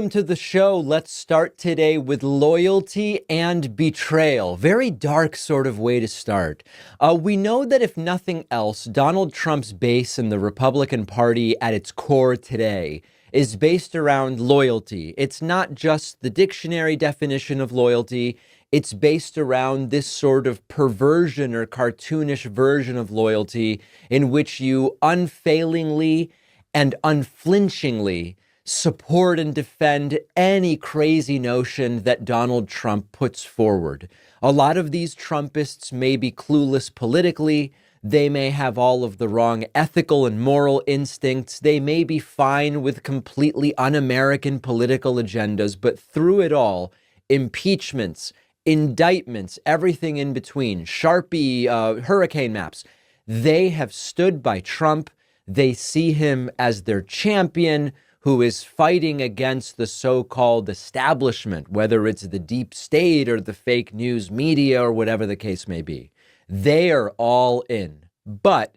Welcome to the show. Let's start today with loyalty and betrayal. Very dark sort of way to start. We know that if nothing else, Donald Trump's base in the Republican Party at its core today is based around loyalty. It's not just the dictionary definition of loyalty. It's based around this sort of perversion or cartoonish version of loyalty in which you unfailingly and unflinchingly support and defend any crazy notion that Donald Trump puts forward. A lot of these Trumpists may be clueless politically. They may have all of the wrong ethical and moral instincts. They may be fine with completely un-American political agendas, but through it all, impeachments, indictments, everything in between, Sharpie, hurricane maps, they have stood by Trump. They see him as their champion who is fighting against the so-called establishment, whether it's the deep state or the fake news media or whatever the case may be. They are all in. But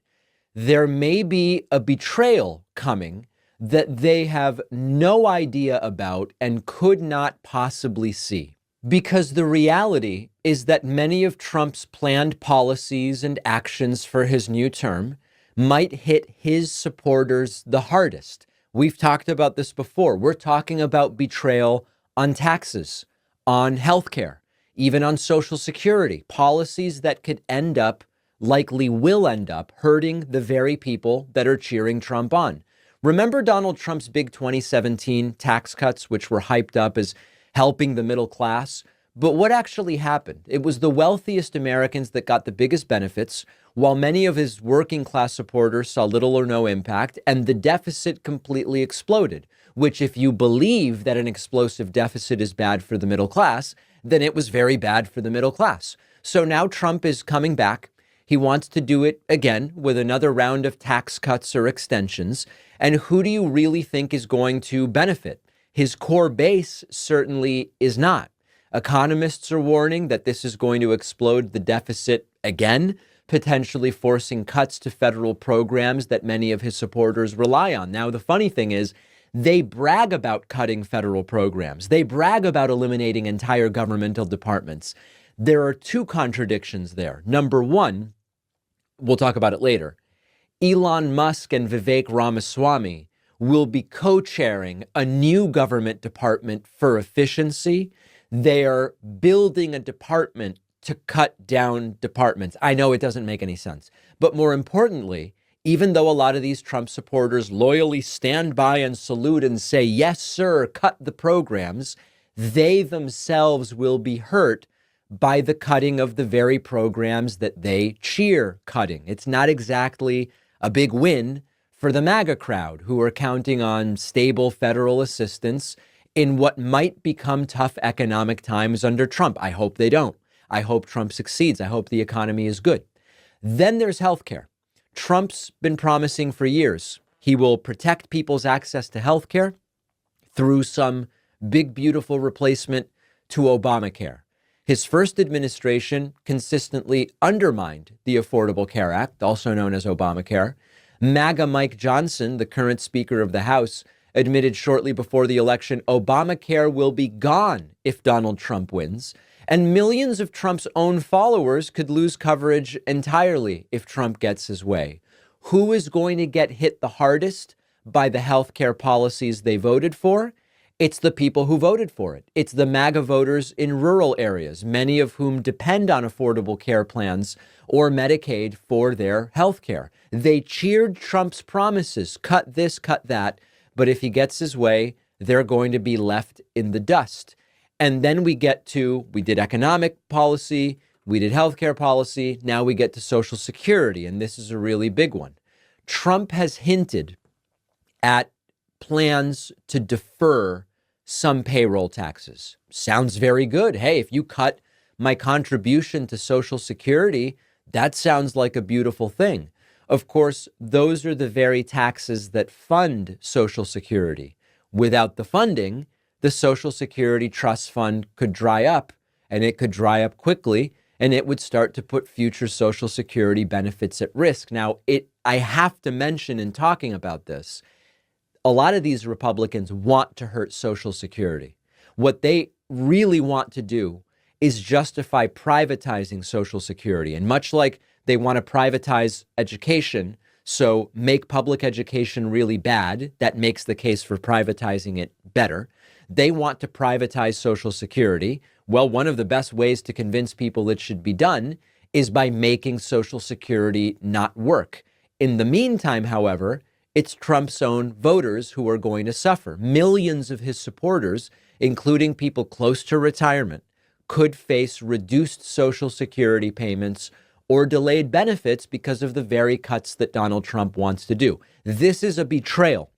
there may be a betrayal coming that they have no idea about and could not possibly see. Because the reality is that many of Trump's planned policies and actions for his new term might hit his supporters the hardest. We've talked about this before. We're talking about betrayal on taxes, on healthcare, even on Social Security, policies that could end up, likely will end up, hurting the very people that are cheering Trump on. Remember Donald Trump's big 2017 tax cuts, which were hyped up as helping the middle class? But what actually happened? It was the wealthiest Americans that got the biggest benefits, while many of his working class supporters saw little or no impact, and the deficit completely exploded, which if you believe that an explosive deficit is bad for the middle class, then it was very bad for the middle class. So now Trump is coming back. He wants to do it again with another round of tax cuts or extensions. And who do you really think is going to benefit? His core base certainly is not. Economists are warning that this is going to explode the deficit again, potentially forcing cuts to federal programs that many of his supporters rely on. Now, the funny thing is, they brag about cutting federal programs. They brag about eliminating entire governmental departments. There are two contradictions there. Number one, we'll talk about it later. Elon Musk and Vivek Ramaswamy will be co-chairing a new government department for efficiency. They are building a department to cut down departments. I know it doesn't make any sense. But more importantly, even though a lot of these Trump supporters loyally stand by and salute and say, yes, sir, cut the programs, they themselves will be hurt by the cutting of the very programs that they cheer cutting. It's not exactly a big win for the Maga crowd, who are counting on stable federal assistance in what might become tough economic times under Trump. I hope they don't. I hope Trump succeeds. I hope the economy is good. Then there's healthcare. Trump's been promising for years he will protect people's access to healthcare through some big, beautiful replacement to Obamacare. His first administration consistently undermined the Affordable Care Act, also known as Obamacare. Maga Mike Johnson, the current Speaker of the House, admitted shortly before the election Obamacare will be gone if Donald Trump wins. And millions of Trump's own followers could lose coverage entirely if Trump gets his way. Who is going to get hit the hardest by the healthcare policies they voted for? It's the people who voted for it. It's the MAGA voters in rural areas, many of whom depend on affordable care plans or Medicaid for their healthcare. They cheered Trump's promises, cut this, cut that. But if he gets his way, they're going to be left in the dust. And then we did economic policy, we did healthcare policy, now we get to Social Security, and this is a really big one. Trump has hinted at plans to defer some payroll taxes. Sounds very good. Hey, if you cut my contribution to Social Security, that sounds like a beautiful thing. Of course, those are the very taxes that fund Social Security. Without the funding, the Social Security Trust Fund could dry up, and it could dry up quickly, and it would start to put future Social Security benefits at risk. Now, I have to mention in talking about this, a lot of these Republicans want to hurt Social Security. What they really want to do is justify privatizing Social Security. And much like they want to privatize education, so make public education really bad, that makes the case for privatizing it better. They want to privatize Social Security. Well, one of the best ways to convince people it should be done is by making Social Security not work. In the meantime, however, it's Trump's own voters who are going to suffer. Millions of his supporters, including people close to retirement, could face reduced Social Security payments or delayed benefits because of the very cuts that Donald Trump wants to do. This is a betrayal,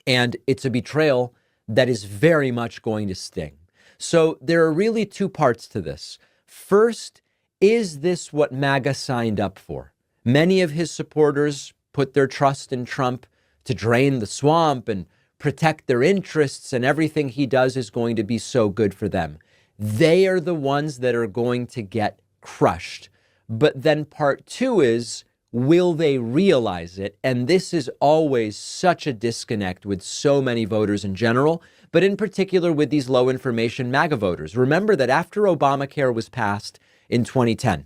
and it's a betrayal that is very much going to sting. So there are really two parts to this. First, is this what MAGA signed up for? Many of his supporters put their trust in Trump to drain the swamp and protect their interests, and everything he does is going to be so good for them. They are the ones that are going to get crushed. But then part two is, will they realize it? And this is always such a disconnect with so many voters in general, but in particular with these low information MAGA voters. Remember that after Obamacare was passed in 2010,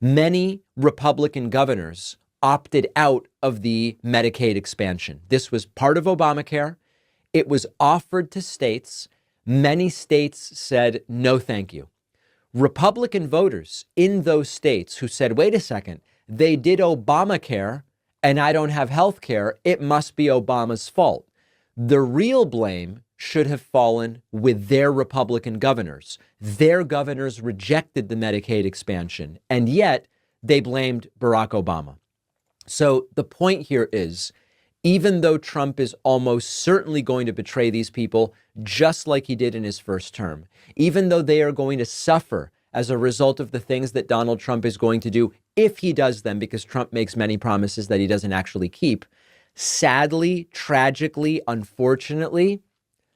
many Republican governors opted out of the Medicaid expansion. This was part of Obamacare. It was offered to states. Many states said, no, thank you. Republican voters in those states who said, wait a second, they did Obamacare and I don't have health care. It must be Obama's fault. The real blame should have fallen with their Republican governors. Their governors rejected the Medicaid expansion, and yet they blamed Barack Obama. So the point here is, even though Trump is almost certainly going to betray these people, just like he did in his first term, even though they are going to suffer as a result of the things that Donald Trump is going to do, if he does them, because Trump makes many promises that he doesn't actually keep, sadly, tragically, unfortunately,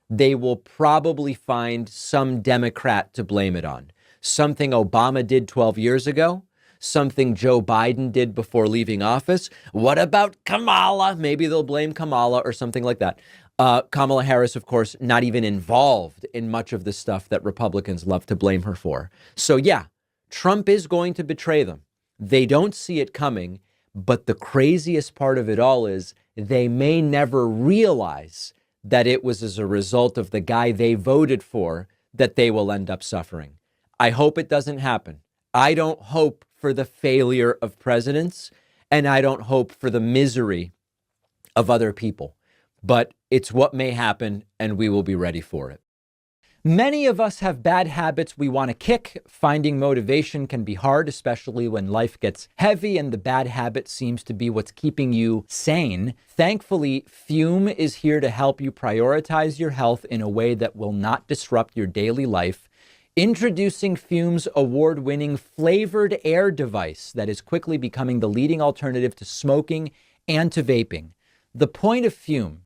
they will probably find some Democrat to blame it on. Something Obama did 12 years ago, something Joe Biden did before leaving office. What about Kamala? Maybe they'll blame Kamala or something like that. Kamala Harris, of course, not even involved in much of the stuff that Republicans love to blame her for. So yeah, Trump is going to betray them. They don't see it coming, but the craziest part of it all is they may never realize that it was as a result of the guy they voted for that they will end up suffering. I hope it doesn't happen. I don't hope for the failure of presidents, and I don't hope for the misery of other people. But it's what may happen, and we will be ready for it. Many of us have bad habits we want to kick. Finding motivation can be hard, especially when life gets heavy and the bad habit seems to be what's keeping you sane. Thankfully, Fume is here to help you prioritize your health in a way that will not disrupt your daily life. Introducing Fume's award-winning flavored air device that is quickly becoming the leading alternative to smoking and to vaping. The point of Fume